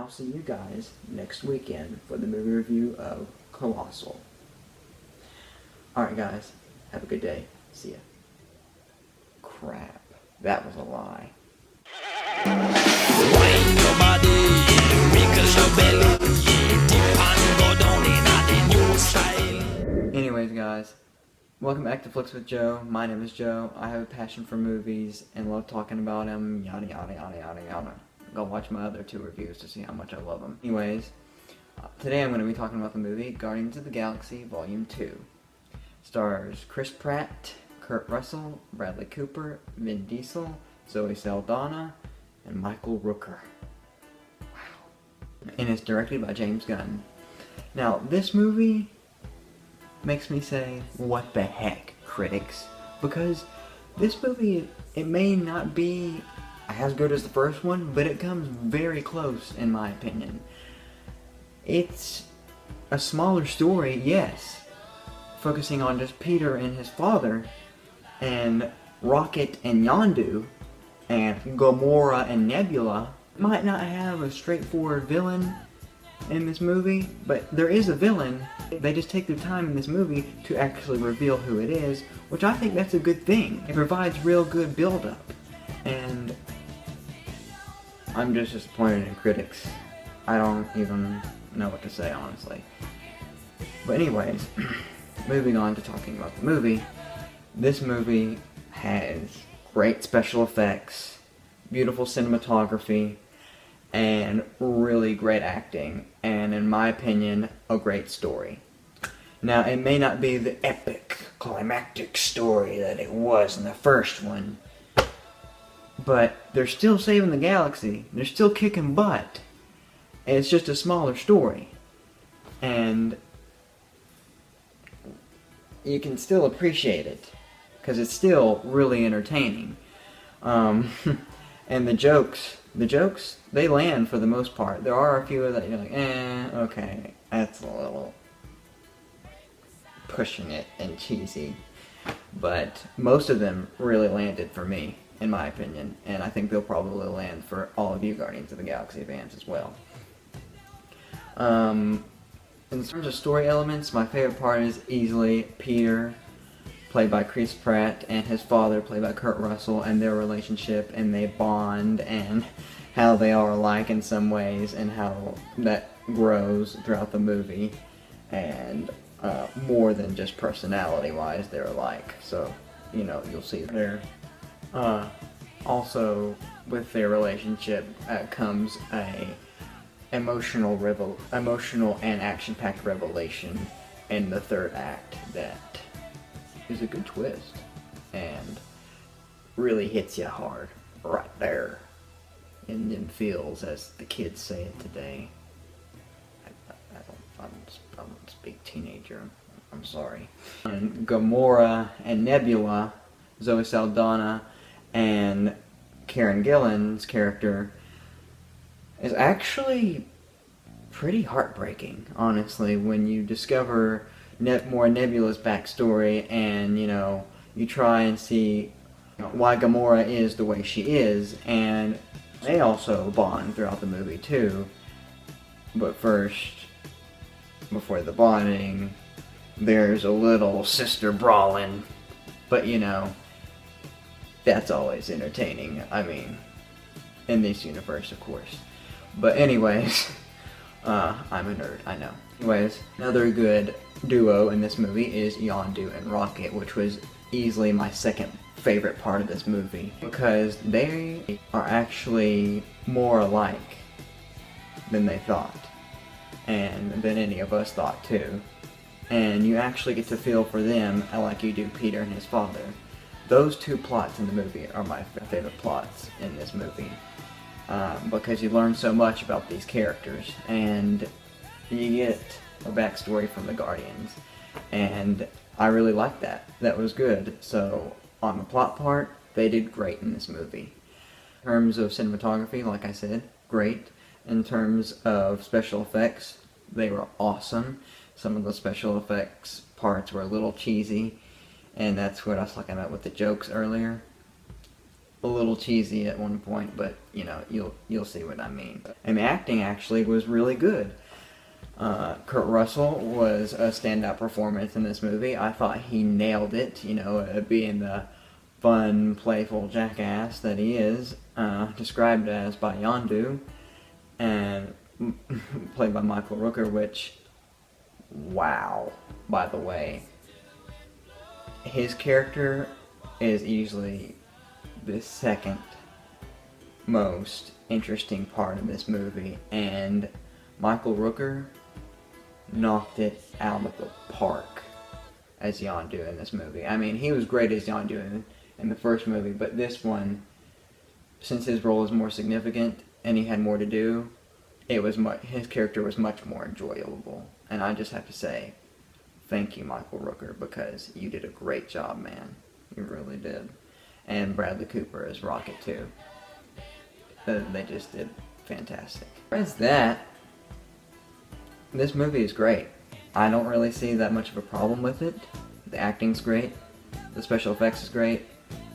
I'll see you guys next weekend for the movie review of Colossal. Alright guys, have a good day. See ya. Crap, that was a lie. Anyways guys, welcome back to Flicks with Joe. My name is Joe. I have a passion for movies and love talking about them, yada yada yada yada yada. Go watch my other 2 reviews to see how much I love them. Anyways, today I'm going to be talking about the movie Guardians of the Galaxy Volume 2. Stars Chris Pratt, Kurt Russell, Bradley Cooper, Vin Diesel, Zoe Saldana, and Michael Rooker. Wow. And it's directed by James Gunn. Now, this movie makes me say, what the heck, critics? Because this movie, it may not be as good as the first one, but it comes very close in my opinion. It's a smaller story, yes, focusing on just Peter and his father, and Rocket and Yondu, and Gamora and Nebula. Might not have a straightforward villain in this movie, but there is a villain. They just take their time in this movie to actually reveal who it is, which I think that's a good thing. It provides real good build-up, and I'm just disappointed in critics. I don't even know what to say, honestly. But anyways, moving on to talking about the movie. This movie has great special effects, beautiful cinematography, and really great acting, and in my opinion, a great story. Now, it may not be the epic, climactic story that it was in the first one, but they're still saving the galaxy, they're still kicking butt, and it's just a smaller story. And you can still appreciate it, because it's still really entertaining. And the jokes, they land for the most part. There are a few that you're like, okay, that's a little pushing it and cheesy. But most of them really landed for me, in my opinion. And I think they'll probably land for all of you Guardians of the Galaxy fans as well. In terms of story elements, my favorite part is easily Peter, played by Chris Pratt, and his father, played by Kurt Russell, and their relationship, and they bond, and how they are alike in some ways, and how that grows throughout the movie, and more than just personality-wise, they're alike. So, you know, you'll see there. Also, with their relationship comes a emotional and action-packed revelation in the third act that is a good twist and really hits you hard right there in them feels, as the kids say it today. I don't speak teenager, I'm sorry. And Gamora and Nebula, Zoe Saldana and Karen Gillan's character is actually pretty heartbreaking, honestly, when you discover more Nebula's backstory, and, you know, you try and see why Gamora is the way she is, and they also bond throughout the movie too. But first, before the bonding, there's a little sister brawling, but you know, that's always entertaining. I mean, in this universe, of course. But anyways, I'm a nerd, I know. Anyways, another good duo in this movie is Yondu and Rocket, which was easily my second favorite part of this movie, because they are actually more alike than they thought, and than any of us thought too. And you actually get to feel for them like you do Peter and his father. Those 2 plots in the movie are my favorite plots in this movie, because you learn so much about these characters, and you get a backstory from the Guardians, and I really liked that. That was good. So on the plot part, they did great in this movie. In terms of cinematography, like I said, great. In terms of special effects, they were awesome. Some of the special effects parts were a little cheesy, and that's what I was talking about with the jokes earlier. a little cheesy at one point, but you know, you'll see what I mean. And the acting actually was really good. Kurt Russell was a standout performance in this movie. I thought he nailed it, you know, being the fun, playful jackass that he is, described as by Yondu, and played by Michael Rooker, which, wow, by the way. His character is easily the second most interesting part of this movie, and Michael Rooker knocked it out of the park as Yondu in this movie. I mean, he was great as Yondu in the first movie, but this one, since his role is more significant and he had more to do, his character was much more enjoyable. And I just have to say, thank you, Michael Rooker, because you did a great job, man. You really did. And Bradley Cooper as Rocket, too. They just did fantastic. Besides that, this movie is great. I don't really see that much of a problem with it. The acting's great. The special effects is great.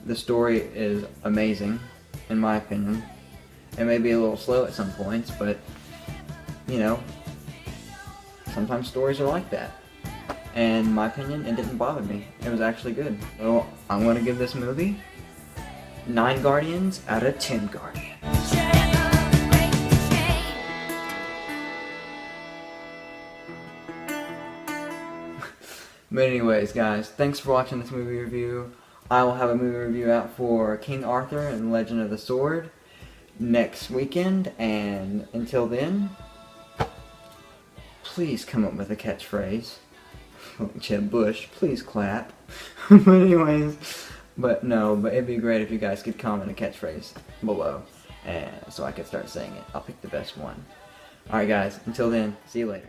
The story is amazing, in my opinion. It may be a little slow at some points, but, you know, sometimes stories are like that. And in my opinion, it didn't bother me. It was actually good. So I'm going to give this movie 9 Guardians out of 10 Guardians. But anyways, guys, thanks for watching this movie review. I will have a movie review out for King Arthur and Legend of the Sword next weekend, and until then, please come up with a catchphrase. Jeb Bush, please clap. But anyways, but it'd be great if you guys could comment a catchphrase below, and so I could start saying it. I'll pick the best one. Alright guys, until then, see you later.